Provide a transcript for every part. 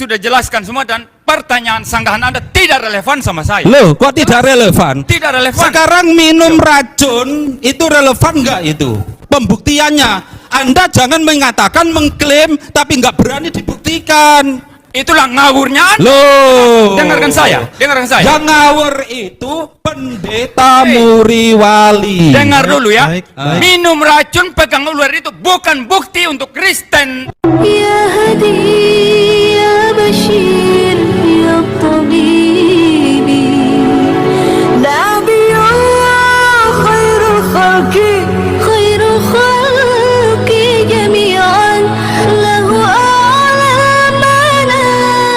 sudah jelaskan semua dan pertanyaan sanggahan Anda tidak relevan sama saya. Loh, kok tidak relevan? Tidak relevan. Sekarang minum racun itu relevan nggak itu? Pembuktiannya, Anda jangan mengatakan mengklaim tapi nggak berani dibuktikan. Itulah ngawurnya Anda. Loh, Dengarkan saya. yang ngawur itu pendeta Muriwali. Dengar dulu ya. Baik. Minum racun, pegang ular itu bukan bukti untuk Kristen. يا هدي يا بشير يا طبيب نبي الله خير الخلق جميعا له أعلى المناسب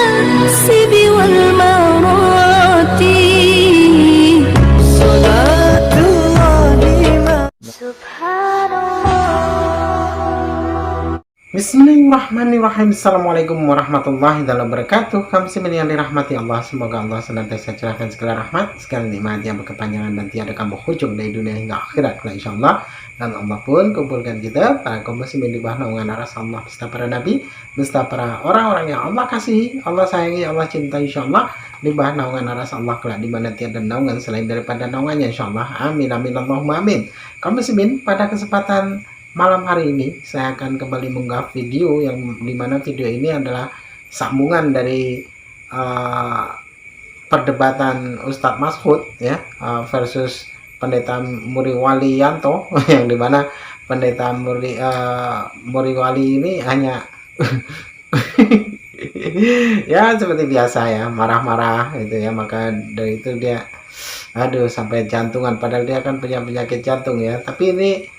والمراتب صلاة الله سبحان الله. Bismillahirrahmanirrahim. Assalamualaikum warahmatullahi wabarakatuh. Kami yang dirahmati Allah, semoga Allah senantiasa curahkan segala rahmat, segala nikmat yang berkepanjangan dan tiada kamu hujung dari dunia hingga akhirat, insyaallah. Dan Allah pun kumpulkan kita para kaum muslimin di bawah naungan aras Allah beserta para nabi, beserta para orang-orang yang Allah kasihi, Allah sayangi, Allah cintai, insyaallah, di bawah naungan aras Allah kelak di mana tiada naungan selain daripada naungannya, insyaallah. Amin amin Allahumma amin. Kaum muslimin, pada kesempatan malam hari ini saya akan kembali mengunggah video yang dimana video ini adalah sambungan dari perdebatan Ustadz Mashud ya versus Pendeta Muriwalianto yang dimana Pendeta Muriwali ini hanya ya seperti biasa ya marah-marah gitu ya, maka dari itu dia aduh sampai jantungan, padahal dia kan punya penyakit jantung ya, tapi ini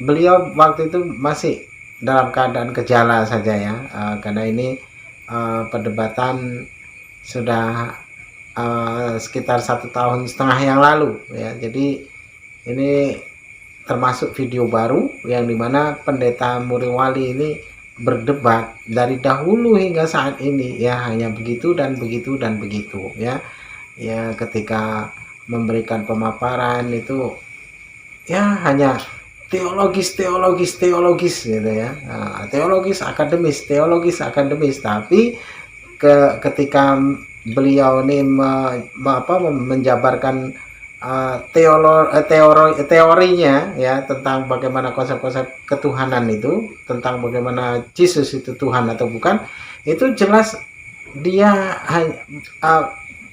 beliau waktu itu masih dalam keadaan gejala saja ya, karena ini perdebatan sudah sekitar 1,5 tahun yang lalu ya, jadi ini termasuk video baru yang dimana Pendeta Muriwali ini berdebat dari dahulu hingga saat ini ya, hanya begitu dan begitu dan begitu ya, ya ketika memberikan pemaparan itu ya hanya teologis gitu ya, teologis akademis, tapi ketika beliau ini menjabarkan teorinya ya tentang bagaimana konsep-konsep ketuhanan itu, tentang bagaimana Yesus itu Tuhan atau bukan, itu jelas dia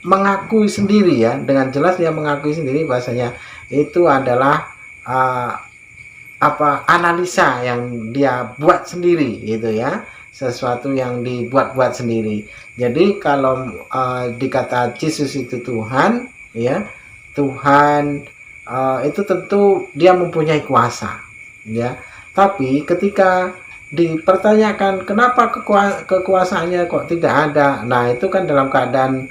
mengakui sendiri ya, dengan jelas dia mengakui sendiri bahasanya itu adalah analisa yang dia buat sendiri gitu ya, sesuatu yang dibuat-buat sendiri. Jadi kalau dikata Yesus itu Tuhan ya, Tuhan itu tentu dia mempunyai kuasa ya, tapi ketika dipertanyakan kenapa kekuasaannya kok tidak ada, nah itu kan dalam keadaan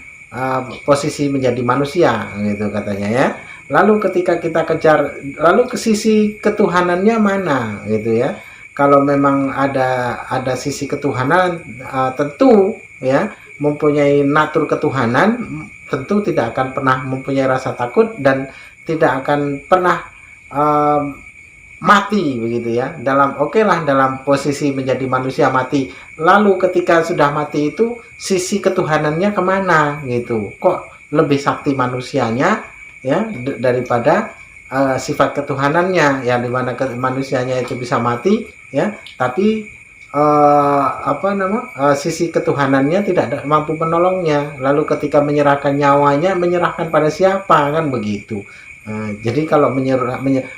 posisi menjadi manusia gitu katanya ya. Lalu ketika kita kejar, lalu ke sisi ketuhanannya mana gitu ya. Kalau memang ada sisi ketuhanan, tentu ya mempunyai natur ketuhanan, tentu tidak akan pernah mempunyai rasa takut dan tidak akan pernah mati begitu ya. Dalam posisi menjadi manusia mati. Lalu ketika sudah mati itu sisi ketuhanannya kemana gitu? Kok lebih sakti manusianya ya daripada sifat ketuhanannya, yang dimana manusianya itu bisa mati ya, tapi sisi ketuhanannya tidak mampu menolongnya. Lalu ketika menyerahkan nyawanya, menyerahkan pada siapa, kan begitu. Jadi kalau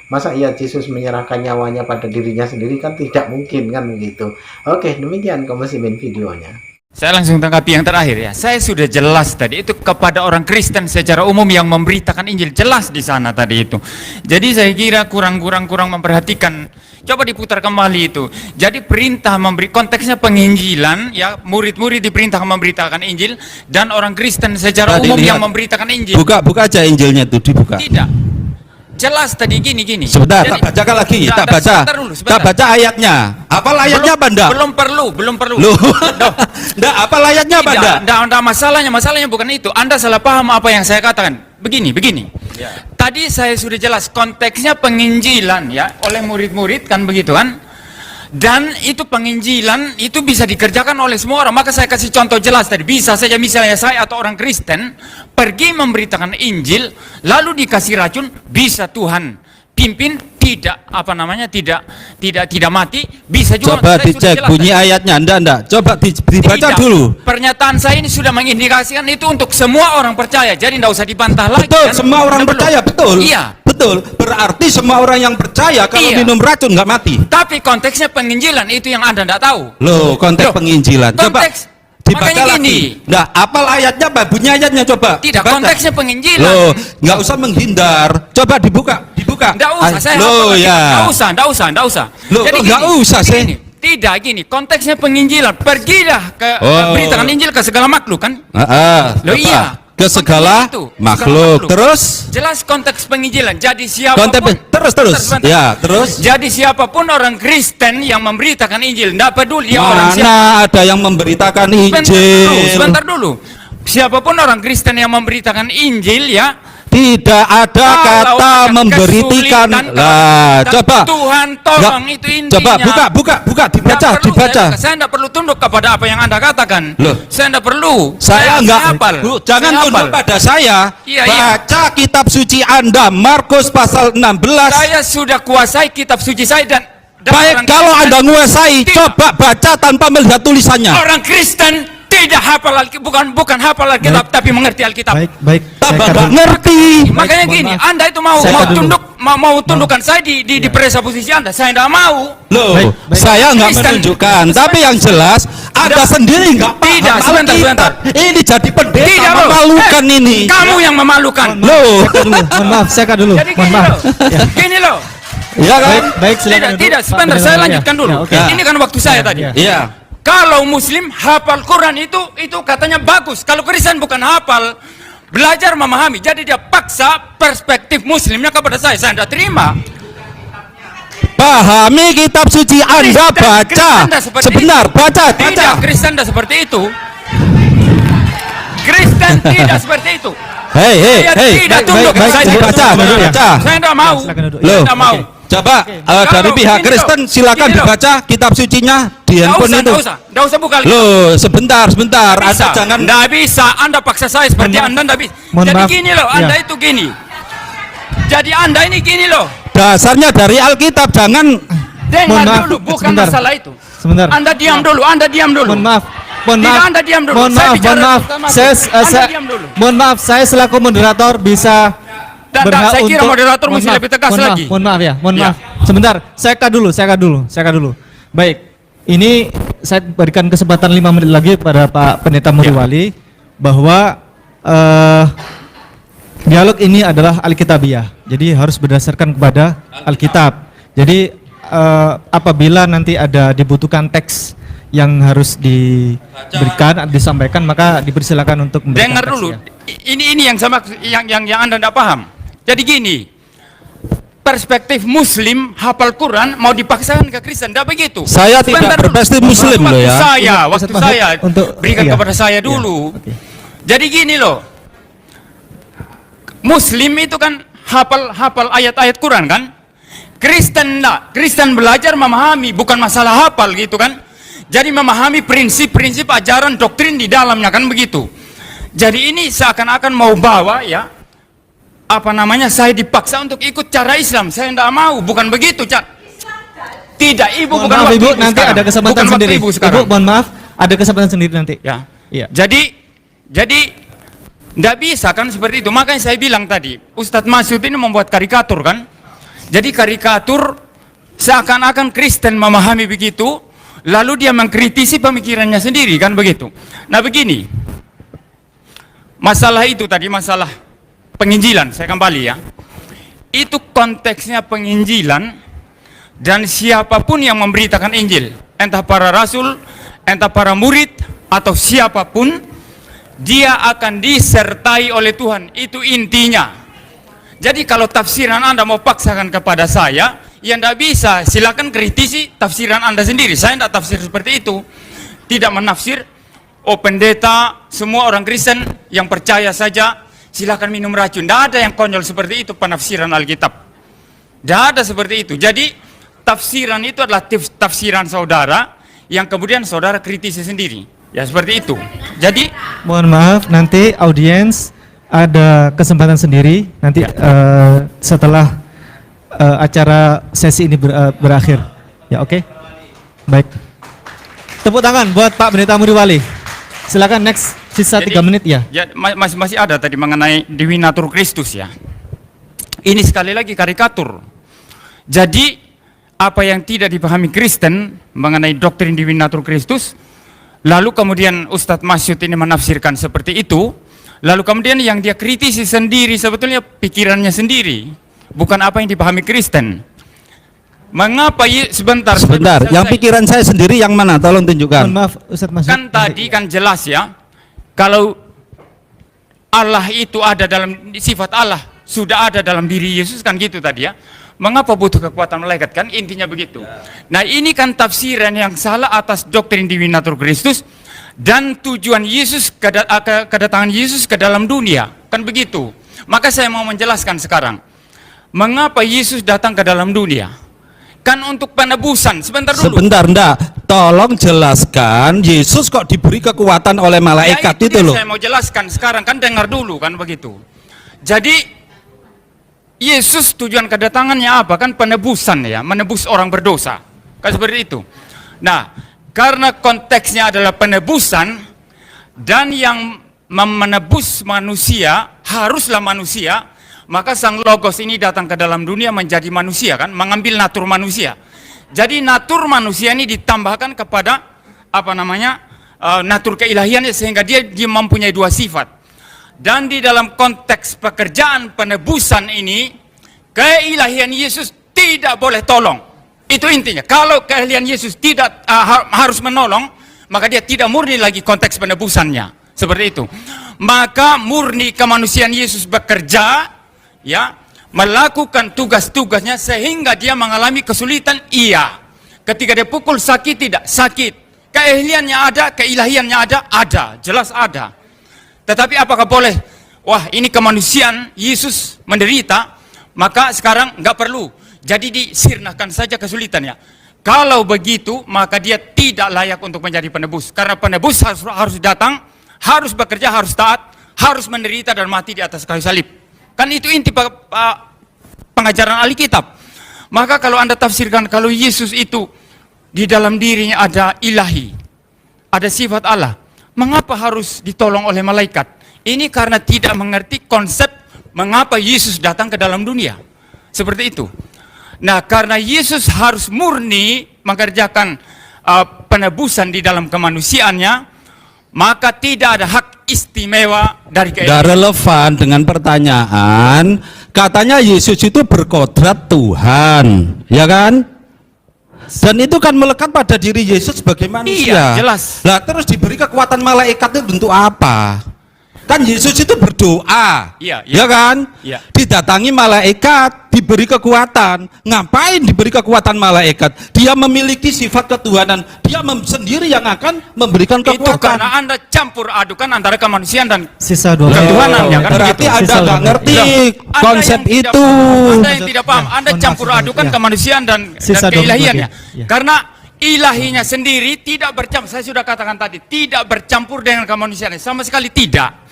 masa iya Yesus menyerahkan nyawanya pada dirinya sendiri, kan tidak mungkin kan begitu. Oke, demikian kaum muslimin videonya. Saya langsung tanggapi yang terakhir ya. Saya sudah jelas tadi itu kepada orang Kristen secara umum yang memberitakan Injil, jelas di sana tadi itu. Jadi saya kira kurang memperhatikan. Coba diputar kembali itu. Jadi perintah konteksnya penginjilan ya, murid-murid diperintahkan memberitakan Injil, dan orang Kristen secara umum yang memberitakan Injil. Buka aja Injilnya tuh, dibuka. Tidak. Jelas tadi gini. Sebentar, Jadi, tak bacakan lagi, tak baca ayatnya. Apa ayatnya, Banda? Belum perlu. Loh. Nggak, apa ayatnya, Banda? Tidak, masalahnya bukan itu. Anda salah paham apa yang saya katakan. Begini. Ya. Tadi saya sudah jelas konteksnya penginjilan ya, oleh murid-murid kan begitu kan. Dan itu penginjilan itu bisa dikerjakan oleh semua orang. Maka saya kasih contoh jelas tadi. Bisa saja misalnya saya atau orang Kristen pergi memberitakan Injil, lalu dikasih racun, bisa Tuhan pimpin, tidak tidak mati, bisa juga. Coba dicek bunyi ayatnya, enggak. Coba dibaca Tidak. dulu. Pernyataan saya ini sudah mengindikasikan itu untuk semua orang percaya. Jadi tidak usah dibantah lagi. Betul, kan? semua orang Belum. percaya, betul. Iya. Betul. Berarti semua orang yang percaya kalau Iya. minum racun nggak mati. Tapi konteksnya penginjilan itu yang Anda tidak tahu. Loh, konteks Loh, penginjilan. Coba konteks- dibaca makanya lagi. gini. Nah, apal ayatnya, bunyi ayatnya coba. Tidak, Baca. konteksnya penginjilan. Loh, nggak usah menghindar. Coba dibuka. Tidak usah, saya Loh, hafal lagi. ya. Nggak usah. Loh, kok nggak usah sih? Tidak gini, konteksnya penginjilan. Pergilah ke beritakan Injil ke segala makhluk kan? Loh, apa? iya. Ke segala Itu, makhluk. segala Terus jelas konteks penginjilan. Jadi siapapun terus. Sebentar. Ya, terus Jadi siapapun orang Kristen yang memberitakan Injil, tidak peduli dia orang siapa. mana ada yang memberitakan Injil? Sebentar dulu. Siapapun orang Kristen yang memberitakan Injil ya, Tidak ada kalau kata ada memberikan. kesulitan, Lah, dan coba. Tuhan tolong, Nggak, itu intinya. Coba buka, dibaca. Saya tidak perlu tunduk kepada apa yang Anda katakan. Loh. Saya tidak perlu. Saya enggak. hafal. Bu, jangan Saya tunduk hafal. pada saya. Iya. Baca kitab suci Anda, Markus pasal 16. Saya sudah kuasai kitab suci saya dan Baik, orang kalau Kristen Anda menguasai, tidak. coba baca tanpa melihat tulisannya. Orang Kristen tidak hafal Alkitab, bukan hafal Alkitab, tapi mengerti Alkitab. Baik. Tambah Saya nggak ngerti. Makanya Baik, gini, mohon maaf. Anda itu mau Saya dulu. tunduk, mau tundukkan saya di presa posisi Anda. Saya tidak mau. Loh, Baik. saya nggak Kristen. menunjukkan, tapi yang jelas Anda sendiri nggak paham. Tidak, sebentar, Alkitab. sebentar. Ini jadi pendeta Tidak, loh. memalukan ini. Kamu yang memalukan. Loh, Mohon maaf, saya dulu. Jadi Mohon gini maaf. loh. Gini loh. ya kan? Baik, silakan. Tidak, sebentar, saya lanjutkan dulu. Ya, oke. Ini kan waktu saya tadi. ya. Iya. Kalau Muslim hafal Quran itu katanya bagus. Kalau Kristen bukan hafal, belajar memahami. Jadi dia paksa perspektif Muslimnya kepada saya. Saya tidak terima. Pahami kitab suci Anda, Kristen baca. tidak seperti Sebentar, itu. baca. Tidak, Kristen tidak seperti itu. Kristen tidak seperti itu. Hei. Saya tidak tunduk. baik, Saya baik, tidak baca, tunduk. baca. Saya tidak mau. Silakan duduk. Saya Loh. tidak mau. Coba dari Kalau pihak gini Kristen loh, silakan gini loh. dibaca kitab sucinya di handphone itu. Tidak usah buka. Loh, sebentar. Nggak Anda bisa. jangan. Nggak bisa. Anda paksa saya seperti Mohon maaf. Anda nggak bisa. Mohon Jadi maaf. gini loh, Anda Ya. itu gini. Jadi Anda ini gini loh. Dasarnya dari Alkitab, jangan. Dengar Mohon maaf, dulu, bukan sebentar. masalah itu. Sebentar. Anda diam dulu, Anda diam dulu. Mohon maaf. Tidak, Anda diam dulu. Mohon Saya maaf, bicara mohon maaf. sama Saya, Anda diam dulu. mohon maaf, saya selaku moderator bisa Dan berhak saya kira untuk- moderator mohon mesti maaf, lebih tegas mohon maaf, lagi. Mohon maaf ya, mohon Ya. maaf. Sebentar, saya cut dulu. Baik, ini saya berikan kesempatan 5 menit lagi kepada Pak Pendeta Muriwali bahwa dialog ini adalah Alkitabiah. Jadi harus berdasarkan kepada Alkitab. Jadi apabila nanti ada dibutuhkan teks yang harus diberikan, disampaikan, maka dipersilakan untuk memberikan Dengar teks, dulu. ya. Ini yang sama yang Anda tidak paham. Jadi gini. Perspektif Muslim hafal Quran mau dipaksakan ke Kristen, tidak begitu. Saya tidak Sebentar dulu. berperspektif Muslim loh ya. Waktu Ustaz saya Mahfud, untuk- berikan iya. kepada saya Iya, dulu. oke. Jadi gini loh, Muslim itu kan hafal ayat-ayat Quran kan? Kristen enggak. Kristen belajar memahami, bukan masalah hafal gitu kan? Jadi memahami prinsip-prinsip ajaran doktrin di dalamnya kan begitu. Jadi ini seakan-akan mau bawa ya. Saya dipaksa untuk ikut cara Islam. Saya tidak mau, bukan begitu, Cak. Tidak, Ibu, Mohon bukan maaf, waktu Ibu, Ibu nanti sekarang. ada kesempatan Bukan waktu sendiri. Ibu sekarang. Ibu, mohon maaf, ada kesempatan sendiri nanti. Ya. Iya. Jadi tidak bisa kan seperti itu. Makanya saya bilang tadi, Ustadz Masyud ini membuat karikatur kan. Jadi karikatur seakan-akan Kristen memahami begitu, lalu dia mengkritisi pemikirannya sendiri kan begitu. Nah begini, masalah itu tadi, masalah penginjilan, saya kembali ya. Itu konteksnya penginjilan dan siapapun yang memberitakan Injil, entah para rasul, entah para murid, atau siapapun, dia akan disertai oleh Tuhan. Itu intinya. Jadi kalau tafsiran Anda mau paksakan kepada saya, ya tidak bisa. Silakan kritisi tafsiran Anda sendiri. Saya tidak tafsir seperti itu. Tidak menafsir. Oh pendeta, semua orang Kristen yang percaya saja silakan minum racun. Tidak ada yang konyol seperti itu penafsiran Alkitab. Tidak ada seperti itu. Jadi tafsiran itu adalah tafsiran saudara yang kemudian saudara kritisi sendiri. Ya seperti itu. Jadi Mohon maaf, nanti audiens ada kesempatan sendiri nanti setelah acara sesi ini berakhir. Ya, oke. Baik. Tepuk tangan buat Pak Pendeta Muriwali. Silakan next, sisa 3 menit ya. Ya, masih ada tadi mengenai Dewi Natur Kristus ya. Ini sekali lagi karikatur. Jadi apa yang tidak dipahami Kristen mengenai doktrin Dewi Natur Kristus, lalu kemudian Ustadz Masyud ini menafsirkan seperti itu, lalu kemudian yang dia kritisi sendiri sebetulnya pikirannya sendiri, bukan apa yang dipahami Kristen. Mengapa sebentar yang pikiran saya sendiri yang mana? Tolong tunjukkan. Mohon maaf Ustadz Masyud. Kan tadi kan jelas ya, kalau Allah itu ada dalam sifat Allah, sudah ada dalam diri Yesus kan gitu tadi ya. Mengapa butuh kekuatan malaikat, kan intinya begitu. Nah ini kan tafsiran yang salah atas doktrin Dewi Natur Kristus dan tujuan Yesus, kedatangan Yesus ke dalam dunia, kan begitu. Maka saya mau menjelaskan sekarang, mengapa Yesus datang ke dalam dunia. Kan untuk penebusan. Sebentar dulu. Sebentar, ndak. Tolong jelaskan, Yesus kok diberi kekuatan oleh malaikat ya, itu loh. Saya mau jelaskan sekarang, kan dengar dulu kan begitu. Jadi Yesus tujuan kedatangannya apa? Kan penebusan ya, menebus orang berdosa. Kan seperti itu. Nah, karena konteksnya adalah penebusan dan yang menebus manusia haruslah manusia, maka Sang Logos ini datang ke dalam dunia menjadi manusia kan, mengambil natur manusia. Jadi natur manusia ini ditambahkan kepada apa namanya natur keilahiannya sehingga dia mempunyai 2 sifat. Dan di dalam konteks pekerjaan penebusan ini, keilahian Yesus tidak boleh tolong. Itu intinya. Kalau keahlian Yesus tidak harus menolong, maka dia tidak murni lagi konteks penebusannya. Seperti itu. Maka murni kemanusiaan Yesus bekerja, ya, melakukan tugas-tugasnya sehingga dia mengalami kesulitan, iya. Ketika dia pukul sakit, tidak sakit. Keahliannya ada, keilahiannya ada, jelas ada. Tetapi apakah boleh, wah ini kemanusiaan Yesus menderita, maka sekarang nggak perlu. Jadi disirnakan saja kesulitannya. Kalau begitu, maka dia tidak layak untuk menjadi penebus. Karena penebus harus datang, harus bekerja, harus taat, harus menderita dan mati di atas kayu salib. Kan itu inti pengajaran Alkitab. Maka kalau Anda tafsirkan kalau Yesus itu di dalam dirinya ada ilahi, ada sifat Allah, mengapa harus ditolong oleh malaikat? Ini karena tidak mengerti konsep mengapa Yesus datang ke dalam dunia. Seperti itu. Nah, karena Yesus harus murni mengerjakan penebusan di dalam kemanusiaannya, maka tidak ada hak istimewa dari Tidak relevan dengan pertanyaan. Katanya Yesus itu berkodrat Tuhan, ya kan? Dan itu kan melekat pada diri Yesus sebagai manusia. Iya, jelas. Lah terus diberi kekuatan malaikat itu untuk apa? Kan Yesus itu berdoa, iya. ya kan? Iya. Didatangi malaikat, diberi kekuatan. Ngapain diberi kekuatan malaikat? Dia memiliki sifat ketuhanan. Dia sendiri yang akan memberikan kekuatan. Itu karena Anda campur adukan antara kemanusiaan dan Sisa 2 menit. ketuhanan, ya kan? Berarti Begitu. Anda nggak ngerti Anda konsep yang tidak itu. paham, Anda yang tidak paham, Ya, Anda mohon campur maaf, adukan ya. kemanusiaan dan Sisa 2 menit keilahiannya. lagi, ya. Karena ilahinya sendiri tidak bercampur, saya sudah katakan tadi, tidak bercampur dengan kemanusiaan, sama sekali tidak.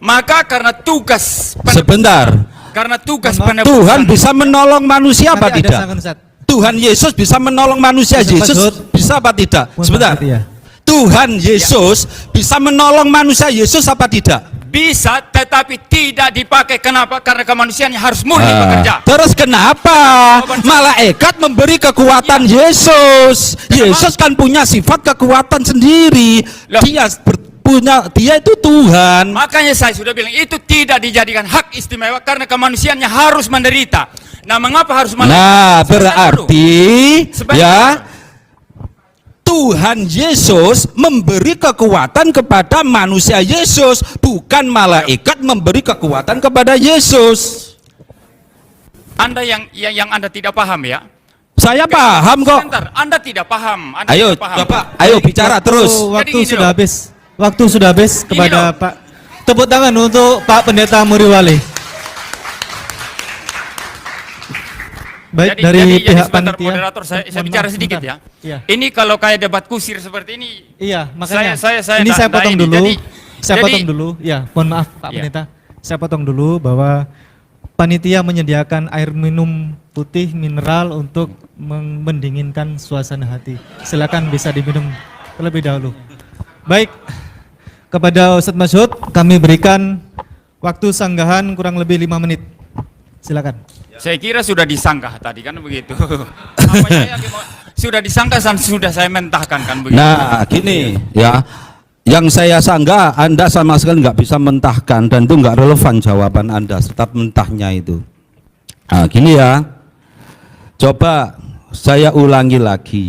Maka karena tugas Sebentar. karena tugas Mohon maaf. penebusan, Tuhan bisa menolong manusia apa Nanti ada tidak? sangun, Ustaz. Tuhan Yesus bisa menolong manusia. Ustaz Yesus Maksud. bisa apa tidak? Mohon Sebentar. maaf, ya. Tuhan Yesus bisa menolong manusia. Yesus apa tidak? bisa tetapi tidak dipakai. Kenapa? Karena kemanusiaannya harus murni bekerja. Terus kenapa malaikat memberi kekuatan Yesus? Yesus kan punya sifat kekuatan sendiri. Loh. Dia itu Tuhan. Makanya saya sudah bilang itu tidak dijadikan hak istimewa karena kemanusiaannya harus menderita. Nah, mengapa harus menderita? Nah, Sebentar dulu. berarti Sebentar. ya Tuhan Yesus memberi kekuatan kepada manusia Yesus, bukan malaikat memberi kekuatan kepada Yesus. Anda yang Anda tidak paham ya. Saya paham kok. Sebentar, Anda tidak paham. Anda Ayo, tidak paham. Bapak, ayo bicara terus. Waktu Jadi gini sudah loh. habis. Waktu sudah habis kepada loh. Pak. Tepuk tangan untuk Pak Pendeta Muriwali. Baik, dari pihak sebentar, panitia. moderator, saya Mohon bicara maaf, sedikit sebentar. ya. Iya. Ini kalau kayak debat kusir seperti ini, Iya, makanya saya ini saya nggak potong ini. dulu. Saya Jadi- potong dulu. Ya, mohon maaf Pak Iya. Pendeta. Saya potong dulu bahwa panitia menyediakan air minum putih mineral untuk mendinginkan suasana hati. Silakan bisa diminum terlebih dahulu. Baik. Kepada Ustadz Masyud kami berikan waktu sanggahan kurang lebih 5 menit. Silakan. saya kira sudah disanggah tadi kan begitu. Apa saya sudah disanggah dan sudah saya mentahkan kan begitu. Nah, gini ya, yang saya sanggah Anda sama sekali nggak bisa mentahkan dan itu nggak relevan jawaban Anda, tetap mentahnya itu. Nah, gini ya, coba saya ulangi lagi.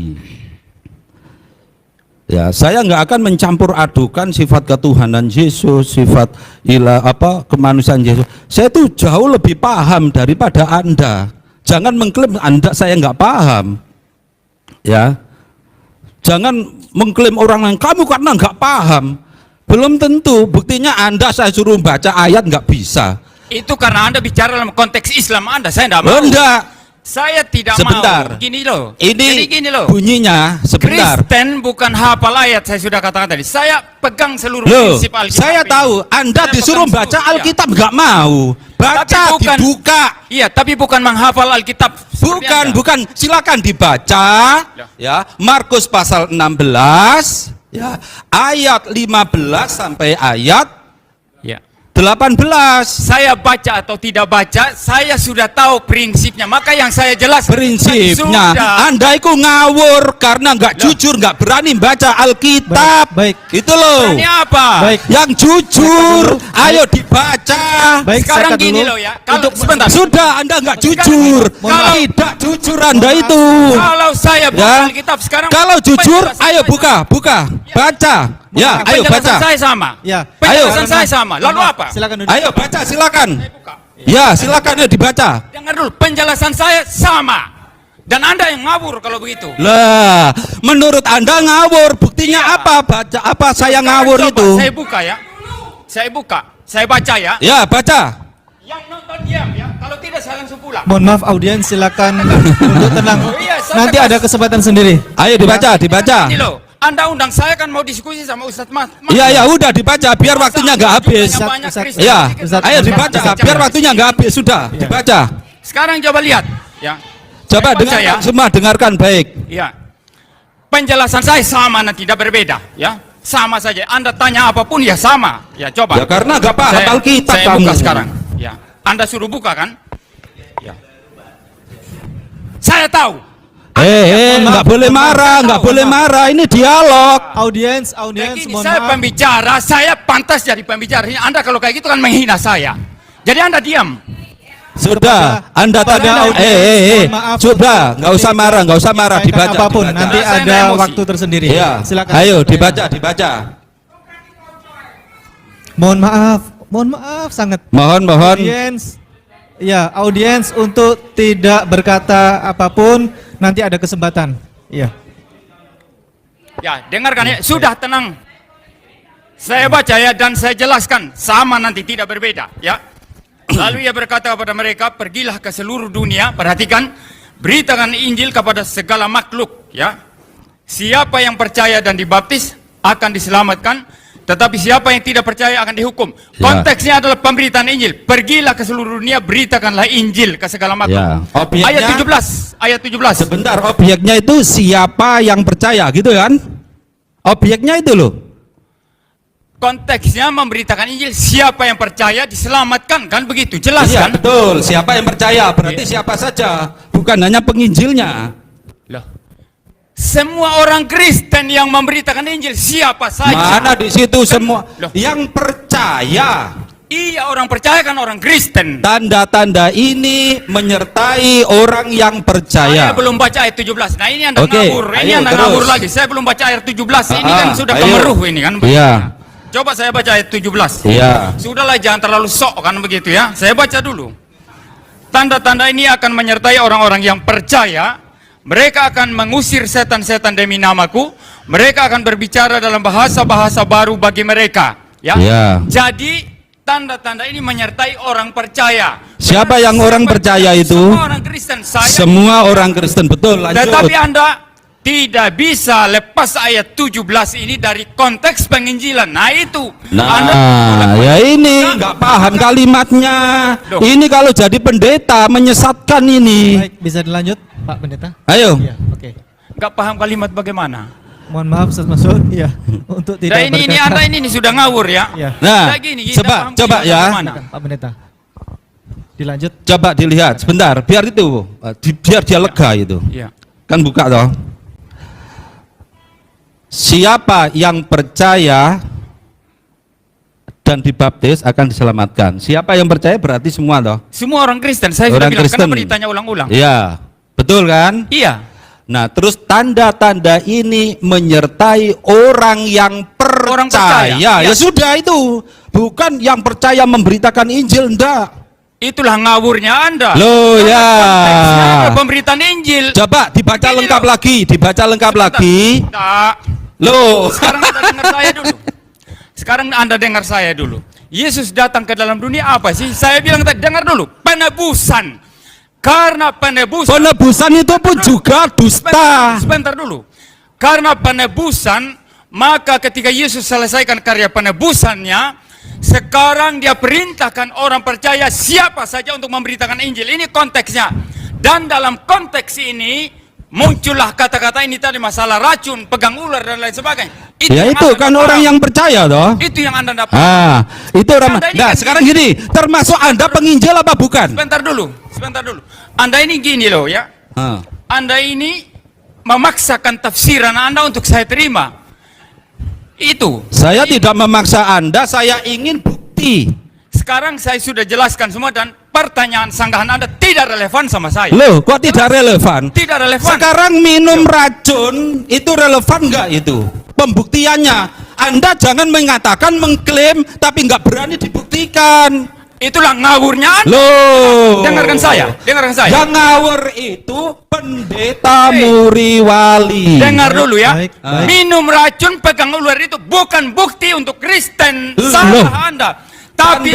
Ya, saya nggak akan mencampur adukan sifat ketuhanan Yesus, sifat kemanusiaan Yesus. Saya itu jauh lebih paham daripada Anda. Jangan mengklaim Anda saya nggak paham. Ya, jangan mengklaim orang lain kamu karena nggak paham. Belum tentu. Buktinya Anda saya suruh baca ayat nggak bisa. Itu karena Anda bicara dalam konteks Islam Anda, saya tidak mau. Enggak. Saya tidak Sebentar. mau. Gini loh. Ini Jadi gini loh. bunyinya sebentar. Kristen bukan hafal ayat, saya sudah katakan tadi. Saya pegang seluruh Loh, prinsip Alkitab. saya ini. tahu Anda Saya disuruh pegang baca seluruh, Alkitab nggak mau. Baca, Tapi bukan- dibuka. Iya, tapi bukan menghafal Alkitab. seperti Bukan, Anda. bukan. Silakan dibaca. Ya, Markus pasal 16, ya, ayat 15 sampai ayat Ya. 18. Saya baca atau tidak baca, saya sudah tahu prinsipnya. Maka yang saya jelaskan Prinsipnya, sudah. Anda itu ngawur karena nggak Loh. jujur, nggak berani baca Alkitab. Baik, Itu loh. Ini apa? Baik. Yang jujur, ayo dibaca. Baik, Sekarang saya cut gini dulu. loh ya. Kalau sebentar. Sudah, Anda nggak jujur. Kalau- Tidak jujur Anda itu. Kalau saya buka Ya. Alkitab sekarang. Kalau jujur, penjelasan ayo saya buka, baca. Ya, ayo penjelasan baca. saya sama. Ya. Penjelasan Ayo. saya sama. Lalu apa? Silakan duduk. Ayo baca, silakan. Buka. Ya, silakan ya dibaca. Dengar dulu, penjelasan saya sama. Dan Anda yang ngawur kalau begitu. Lah, menurut Anda ngawur. Buktinya Iya. apa? Baca apa saya Sekarang ngawur coba itu? Saya buka ya. Saya buka. Saya baca ya. Ya, baca. Yang nonton diam ya. Kalau tidak saya langsung pulang. Mohon maaf audiens silakan untuk tenang. Iya, saya Nanti tegas. ada kesempatan sendiri. Ayo dibaca, dibaca. Ini loh. Anda undang saya kan mau diskusi sama Ustadz Mas. Iya, ya udah dibaca biar waktunya nggak habis. Banyak Ustadz, Kristen. Ya, Ustadz, ayo Ustadz, dibaca Ustadz, biar waktunya nggak habis. Sudah, dibaca. Sekarang coba lihat ya. Coba Saya baca dengarkan ya. semua, dengarkan baik. Ya. Penjelasan saya sama dan tidak berbeda ya. Sama saja. Anda tanya apapun ya sama. Ya coba. Ya karena nggak paham Alkitab saya kamu. buka sekarang. Ya. Anda suruh buka kan? Ya. Saya tahu. Nggak boleh marah, nggak boleh marah. Ini dialog. Audiens, Begini, mohon saya maaf. pembicara, saya pantas jadi pembicara. Anda kalau kayak gitu kan menghina saya. Jadi Anda diam. Sudah, Anda tadi. Mohon maaf. Sudah, nggak usah marah, nggak usah marah. Sampaikan Dibaca. apapun, dibaca. nanti Saya ada emosi. waktu tersendiri. Iya. Silakan. Ayo dibaca, dibaca. Mohon maaf sangat. Mohon. Audiens, ya audiens untuk tidak berkata apapun, nanti ada kesempatan. Iya. Ya, dengarkan ya. Sudah tenang. Saya baca ya dan saya jelaskan sama nanti tidak berbeda ya. Lalu ia berkata kepada mereka, pergilah ke seluruh dunia, perhatikan, beritakan Injil kepada segala makhluk ya. Siapa yang percaya dan dibaptis akan diselamatkan, tetapi siapa yang tidak percaya akan dihukum. Konteksnya adalah pemberitaan Injil. Pergilah ke seluruh dunia, beritakanlah Injil ke segala makhluk. Ya. Objeknya- Ayat 17. Sebentar, objeknya itu siapa yang percaya gitu kan? Objeknya itu loh. Konteksnya memberitakan Injil, siapa yang percaya diselamatkan, kan begitu, jelas Iya, kan? betul. Siapa yang percaya berarti siapa saja, bukan hanya penginjilnya. Loh. Semua orang Kristen yang memberitakan Injil, siapa saja? Mana di situ semua Loh. yang percaya. Iya, orang percaya kan orang Kristen. Tanda-tanda ini menyertai orang yang Saya percaya. belum baca ayat 17. Nah, ini Anda Oke, ngawur, ini ayo Anda terus. ngawur lagi. Saya belum baca ayat 17. Ini kan sudah ayo. gemeruh ini kan. Iya. Coba saya baca ayat 17. Iya. Sudahlah, jangan terlalu sok kan begitu ya. Saya baca dulu. Tanda-tanda ini akan menyertai orang-orang yang percaya. Mereka akan mengusir setan-setan demi namaku. Mereka akan berbicara dalam bahasa-bahasa baru bagi mereka. Ya. Iya. Jadi tanda-tanda ini menyertai orang percaya. Siapa yang orang percaya itu? Semua orang Kristen. Saya Semua orang Kristen, betul. Lanjut. Tetapi Anda tidak bisa lepas ayat 17 ini dari konteks penginjilan. Nah itu. Nah, ya ini nggak paham kalimatnya. Loh. Ini kalau jadi pendeta menyesatkan ini. Baik, bisa dilanjut Pak Pendeta? Ayo. Iya, oke. Nggak paham kalimat bagaimana? Mohon maaf Ustaz Masud, ya, untuk tidak Nah, ini berkata. Anda ini sudah ngawur ya. Ya. Nah, Kayak gini, kita coba paham coba kalimat ya. bagaimana. Pak Pendeta. Dilanjut. Coba dilihat sebentar, biar itu biar dia lega itu. Iya. Kan buka toh. Siapa yang percaya dan dibaptis akan diselamatkan. Siapa yang percaya berarti semua toh. Semua orang Kristen. Saya sudah Orang bilang, Kristen. kenapa ditanya ulang-ulang? Iya, betul kan? Iya. Nah, terus tanda-tanda ini menyertai orang yang percaya. Orang percaya, Ya ya. sudah itu. Bukan yang percaya memberitakan Injil, enggak. Itulah ngawurnya Anda. Loh ya. Konteksnya ada pemberitaan Injil. Coba dibaca Ini lengkap loh. lagi, dibaca lengkap lagi. Tak. Loh, Sekarang Anda dengar saya dulu. Sekarang Anda dengar saya dulu. Yesus datang ke dalam dunia apa sih? Saya bilang tadi, dengar dulu. Penebusan. Karena penebusan. penebusan itu pun juga dusta. Sebentar dulu. Karena penebusan, maka ketika Yesus selesaikan karya penebusannya, sekarang dia perintahkan orang percaya siapa saja untuk memberitakan Injil. Ini konteksnya. Dan dalam konteks ini muncullah kata-kata ini tadi, masalah racun, pegang ular dan lain sebagainya. Ya yang itu Anda kan dapat. orang yang percaya toh. Itu yang Anda dapat. Itu orang. Anda ini Nah, kan sekarang gini, termasuk Anda penginjil apa bukan? Sebentar dulu. Anda ini gini loh ya. Ah. Anda ini memaksakan tafsiran Anda untuk saya terima. Itu. Saya tidak memaksa Anda, saya ingin bukti. Sekarang saya sudah jelaskan semua dan pertanyaan sanggahan Anda tidak relevan sama saya. Loh, kok tidak relevan? Tidak relevan. Sekarang minum racun itu relevan nggak itu? Pembuktiannya, Anda jangan mengatakan mengklaim tapi nggak berani dibuktikan. Itulah ngawurnya Anda. Loh, Dengarkan saya. Yang ngawur itu pendeta Muriwali. Dengar dulu ya. Baik, baik. Minum racun, pegang ular itu bukan bukti untuk Kristen. Loh. Salah Anda. Tapi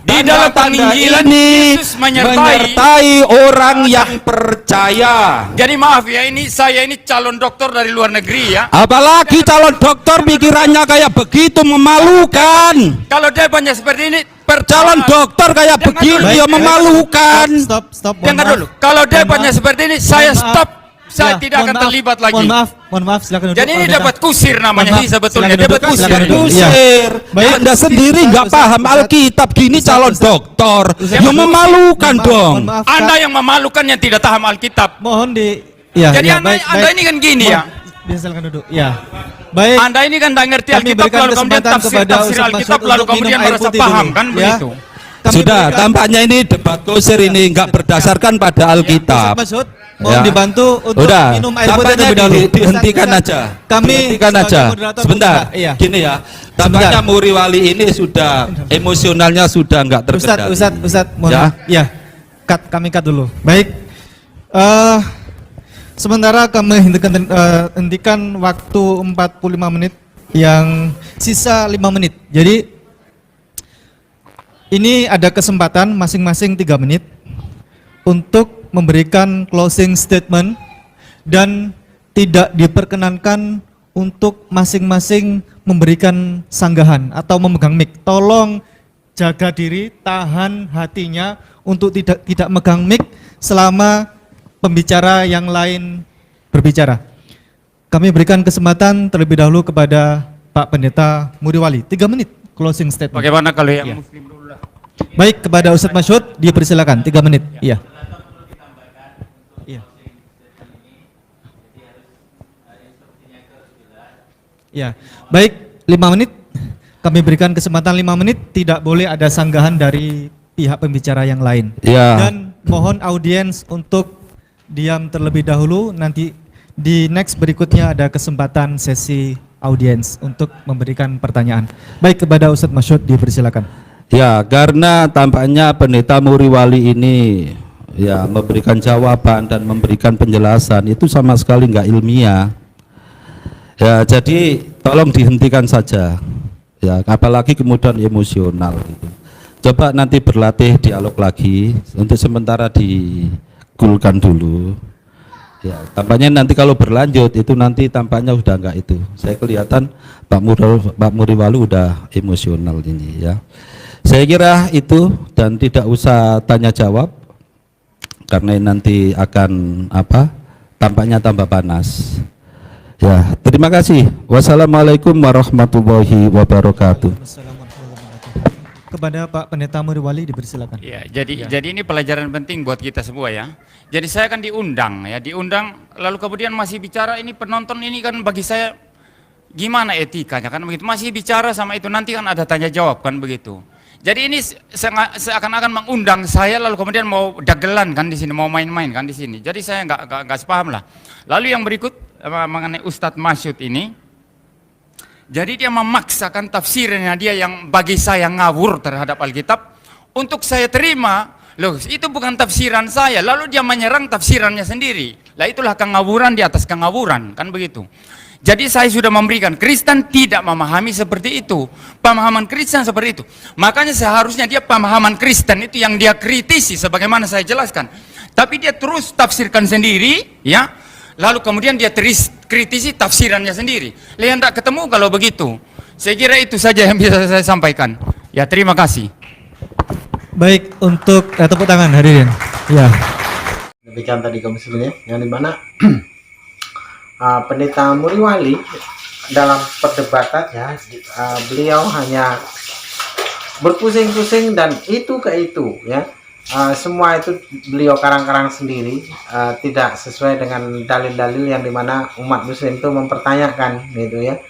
di dalam penginjilan ini Yesus menyertai. orang yang percaya. Jadi maaf ya, saya ini calon dokter dari luar negeri ya. Apalagi calon dokter pikirannya kayak begitu, memalukan. Kalau debatnya seperti ini, Calon dokter kayak Dengar begini dulu. ya memalukan. Stop. mohon dengar maaf. dulu. Kalau Mohon debatnya maaf. seperti ini, saya Mohon maaf. stop. Saya Ya, tidak mohon akan maaf. terlibat lagi. Mohon maaf, silakan duduk. Jadi ini Pak Pendeta. debat kusir namanya Mohon sih maaf, sebetulnya. silakan Debat duduk, kusir. silakan duduk. Kusir. Baik. Anda sendiri nggak Ustaz, paham Ustaz. Alkitab gini Ustaz, calon Ustaz. dokter. Ustaz. Ya memalukan Mohon dong. maaf, Anda Kak. yang memalukan yang tidak paham Alkitab. Mohon di ya, Jadi ya, Anda ini kan gini ya. Bisa silakan duduk. Ya. Baik. Anda ini kan tidak ngerti Kami Alkitab, berikan lalu kemudian kesempatan kepada tafsir Ustaz Alkitab, Masud lalu untuk kemudian minum air merasa putih paham dulu. kan Ya. begitu. Kami Sudah, berikan- tampaknya ini debat kusir ini nggak berdasarkan pada Alkitab. Ustaz Masud, mohon Ya. dibantu untuk Udah, minum air putih tampaknya terlebih dahulu. dihentikan Ustaz, aja. Kami Dihentikan sebagai aja. moderator Sebentar. buka, iya. Gini ya. Tampaknya Sebentar. Muriwali ini sudah emosionalnya sudah nggak terkendali. Ustaz, mohon Ya. maaf. Ya, kami cut dulu. Baik. Sementara kami hentikan waktu 45 menit yang sisa 5 menit. Jadi ini ada kesempatan masing-masing 3 menit untuk memberikan closing statement dan tidak diperkenankan untuk masing-masing memberikan sanggahan atau memegang mic. Tolong jaga diri, tahan hatinya untuk tidak megang mic selama pembicara yang lain berbicara. Kami berikan kesempatan terlebih dahulu kepada Pak Pendeta Muriwali. 3 menit closing statement. Bagaimana kalau yang Iya. muslim dulu lah? Baik, kepada Ustadz Masyud dipersilakan 3 menit. Iya. Iya. Ya, baik 5 menit. Kami berikan kesempatan 5 menit. Tidak boleh ada sanggahan dari pihak pembicara yang lain. Ya. Dan mohon audiens untuk diam terlebih dahulu. Nanti di next berikutnya ada kesempatan sesi audiens untuk memberikan pertanyaan. Baik, kepada Ustadz Masyud dipersilakan. Ya, karena tampaknya pendeta Muriwali ini ya memberikan jawaban dan memberikan penjelasan itu sama sekali nggak ilmiah. Ya, jadi tolong dihentikan saja. Ya, apalagi kemudian emosional gitu. coba nanti berlatih dialog lagi, untuk sementara digulkan dulu. Ya, tampaknya nanti kalau berlanjut itu nanti tampaknya udah enggak itu. Saya kelihatan Pak Muriwalu udah emosional ini ya. Saya kira itu dan tidak usah tanya jawab karena nanti akan tampaknya tambah panas. Ya, terima kasih. Wassalamualaikum warahmatullahi wabarakatuh. Kepada Pak Pendeta Muriwali dipersilakan. Ya, jadi ini pelajaran penting buat kita semua ya. Jadi saya kan diundang lalu kemudian masih bicara, ini penonton ini kan bagi saya gimana etikanya kan begitu, masih bicara sama itu, nanti kan ada tanya jawab kan begitu. Jadi ini seakan-akan mengundang saya lalu kemudian mau dagelan kan di sini, mau main-main kan di sini. Jadi saya nggak sepaham lah. Lalu yang berikut mengenai Ustadz Masyud ini, jadi dia memaksakan tafsirnya dia yang bagi saya ngawur terhadap Alkitab untuk saya terima. Loh, itu bukan tafsiran saya, lalu dia menyerang tafsirannya sendiri. Lah itulah kengawuran di atas kengawuran, kan begitu. Jadi saya sudah memberikan, Kristen tidak memahami seperti itu. Pemahaman Kristen seperti itu. Makanya seharusnya dia pemahaman Kristen itu yang dia kritisi sebagaimana saya jelaskan. Tapi dia terus tafsirkan sendiri, ya. Lalu kemudian dia kritisi tafsirannya sendiri. Lihat tidak ketemu kalau begitu. Saya kira itu saja yang bisa saya sampaikan. Ya, terima kasih. Baik, untuk tepuk tangan hadirin. Ya. Demikian tadi komisionernya, yang dimana Pendeta Muriwali dalam perdebatannya beliau hanya berpusing-pusing dan itu ke itu ya. Semua itu beliau karang-karang sendiri, tidak sesuai dengan dalil-dalil yang dimana umat muslim itu mempertanyakan gitu ya.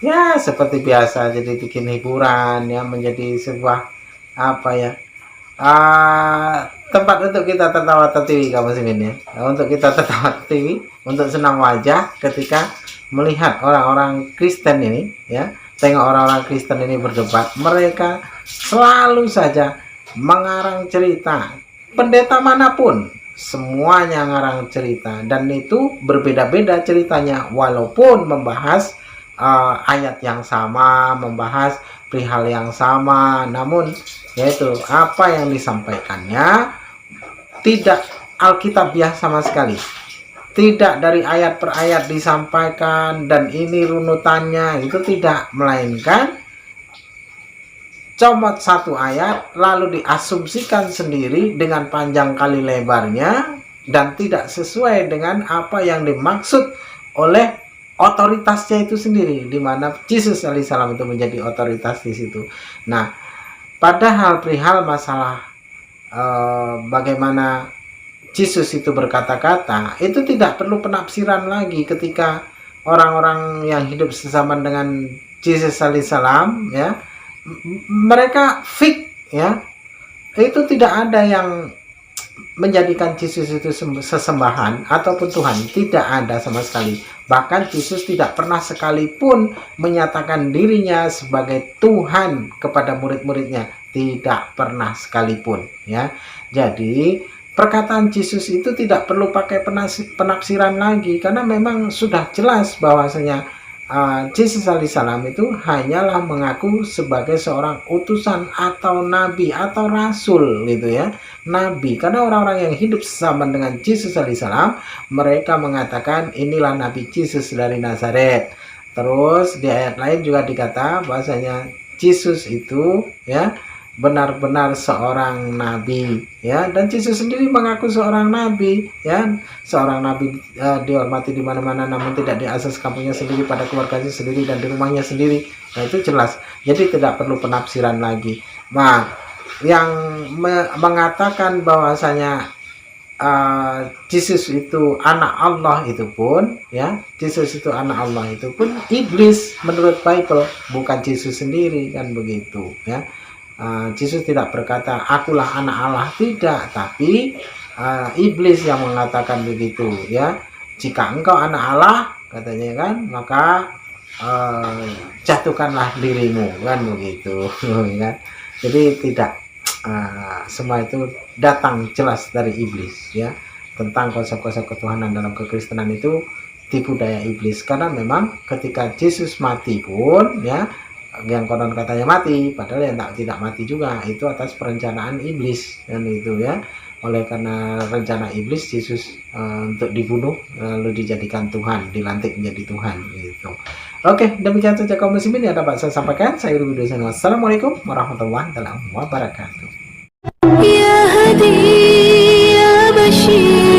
Ya seperti biasa, jadi bikin hiburan ya, menjadi sebuah tempat untuk kita tertawa tertiwi kamu muslimin ya. Untuk kita tertawa tertiwi, untuk senang wajah ketika melihat orang-orang Kristen ini ya. Tengok orang-orang Kristen ini berdebat, mereka selalu saja mengarang cerita, pendeta manapun semuanya ngarang cerita, dan itu berbeda-beda ceritanya walaupun membahas ayat yang sama, membahas perihal yang sama, namun yaitu apa yang disampaikannya tidak alkitabiah sama sekali, tidak dari ayat per ayat disampaikan dan ini runutannya, itu tidak, melainkan comot satu ayat lalu diasumsikan sendiri dengan panjang kali lebarnya dan tidak sesuai dengan apa yang dimaksud oleh otoritasnya itu sendiri, di mana Yesus alaihissalam itu menjadi otoritas di situ. Nah, padahal perihal masalah bagaimana Yesus itu berkata-kata, itu tidak perlu penafsiran lagi ketika orang-orang yang hidup sesaman dengan Yesus alaihissalam ya, mereka fix ya, itu tidak ada yang menjadikan Yesus itu sesembahan ataupun Tuhan, tidak ada sama sekali. Bahkan Yesus tidak pernah sekalipun menyatakan dirinya sebagai Tuhan kepada murid-muridnya, tidak pernah sekalipun ya. Jadi perkataan Yesus itu tidak perlu pakai penafsiran lagi, karena memang sudah jelas bahwasanya Yesus alaihissalam itu hanyalah mengaku sebagai seorang utusan atau nabi atau rasul gitu ya, nabi, karena orang-orang yang hidup sama dengan Yesus alaihissalam mereka mengatakan inilah Nabi Yesus dari Nazaret. Terus di ayat lain juga dikata bahwasanya Yesus itu ya benar-benar seorang nabi ya, dan Yesus sendiri mengaku seorang nabi ya, seorang nabi dihormati di mana-mana namun tidak di asas kampungnya sendiri, pada keluarganya sendiri dan di rumahnya sendiri. Nah itu jelas, jadi tidak perlu penafsiran lagi. Nah yang mengatakan bahwasanya Yesus itu anak Allah itu pun ya, Yesus itu anak Allah itu pun iblis menurut Bible, bukan Yesus sendiri kan begitu ya. Yesus tidak berkata akulah anak Allah, tidak, tapi iblis yang mengatakan begitu ya. Jika engkau anak Allah katanya kan, maka jatuhkanlah dirimu kan begitu kan. Jadi tidak, semua itu datang jelas dari iblis ya, tentang konsep-konsep ketuhanan dalam kekristenan itu tipu daya iblis. Karena memang ketika Yesus mati pun ya, yang konon katanya mati, padahal yang tidak mati juga, itu atas perencanaan iblis dan itu ya. Oleh karena rencana iblis, Yesus untuk dibunuh lalu dijadikan Tuhan, dilantik menjadi Tuhan gitu. Oke, demikian saja kaum muslimin yang dapat saya sampaikan. Saya Rudi Dosen. Wassalamualaikum warahmatullahi wabarakatuh. يا هدي يا بشير